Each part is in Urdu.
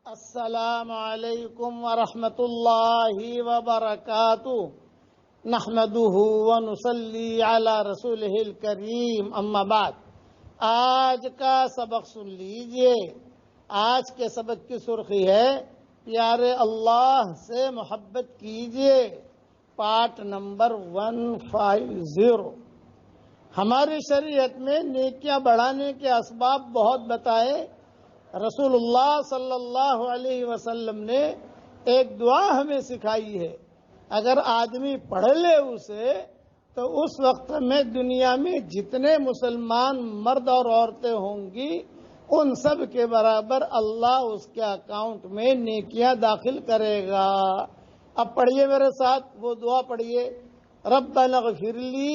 السلام علیکم ورحمۃ اللہ وبرکاتہ نحمده ونصلی علی رسولہ الکریم اما بعد۔ آج کا سبق سن لیجئے۔ آج کے سبق کی سرخی ہے پیارے اللہ سے محبت کیجئے، پارٹ نمبر 150۔ ہماری شریعت میں نیکیاں بڑھانے کے اسباب بہت بتائے۔ رسول اللہ صلی اللہ علیہ وسلم نے ایک دعا ہمیں سکھائی ہے، اگر آدمی پڑھ لے اسے تو اس وقت میں دنیا میں جتنے مسلمان مرد اور عورتیں ہوں گی ان سب کے برابر اللہ اس کے اکاؤنٹ میں نیکیاں داخل کرے گا۔ اب پڑھیے میرے ساتھ وہ دعا پڑھیے، ربنا اغفر لی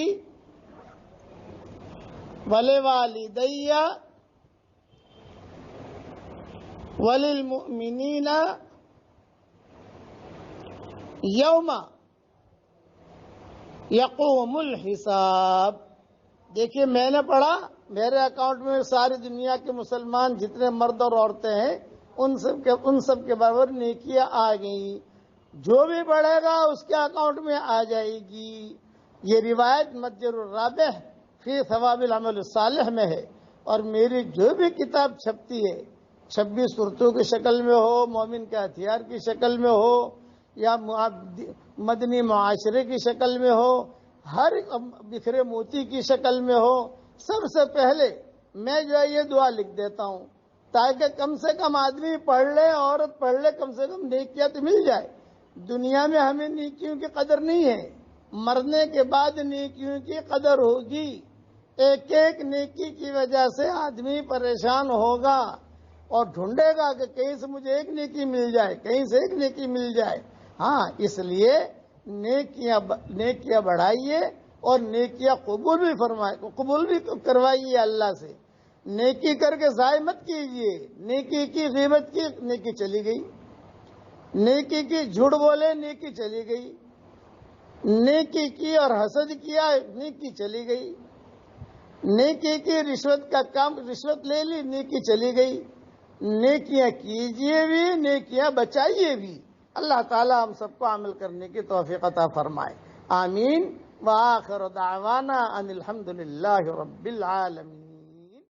ولوالدی وللمؤمنین یوم یقوم الحساب۔ دیکھیے میں نے پڑھا، میرے اکاؤنٹ میں ساری دنیا کے مسلمان جتنے مرد اور عورتیں ہیں ان سب کے برابر نیکیاں آ گئیں، جو بھی پڑھے گا اس کے اکاؤنٹ میں آ جائے گی۔ یہ روایت متجر الرابح فی ثواب العمل الصالح میں ہے، اور میری جو بھی کتاب چھپتی ہے 26 صورتوں کی شکل میں ہو، مومن کے ہتھیار کی شکل میں ہو، یا مدنی معاشرے کی شکل میں ہو، ہر بکھرے موتی کی شکل میں ہو، سب سے پہلے میں جو ہے یہ دعا لکھ دیتا ہوں تاکہ کم سے کم آدمی پڑھ لے، عورت پڑھ لے، کم سے کم نیکیاں تو مل جائے۔ دنیا میں ہمیں نیکیوں کی قدر نہیں ہے، مرنے کے بعد نیکیوں کی قدر ہوگی۔ ایک ایک نیکی کی وجہ سے آدمی پریشان ہوگا اور ڈھونڈے گا کہ کہیں سے مجھے ایک نیکی مل جائے، کہیں سے ایک نیکی مل جائے۔ ہاں، اس لیے نیکیاں بڑھائیے اور نیکیاں قبول بھی کروائیے اللہ سے۔ نیکی کر کے ضائع مت کیجیے۔ نیکی کی غیبت کی، نیکی چلی گئی۔ نیکی کی جھوٹ بولے، نیکی چلی گئی۔ نیکی کی اور حسد کیا، نیکی چلی گئی۔ نیکی کی رشوت کا کام، رشوت لے لی، نیکی چلی گئی۔ نیکیاں کیجئے بھی، نیکیاں بچائیے بھی۔ اللہ تعالی ہم سب کو عمل کرنے کی توفیق عطا فرمائے، آمین۔ وآخر دعوانا ان الحمدللہ رب العالمین۔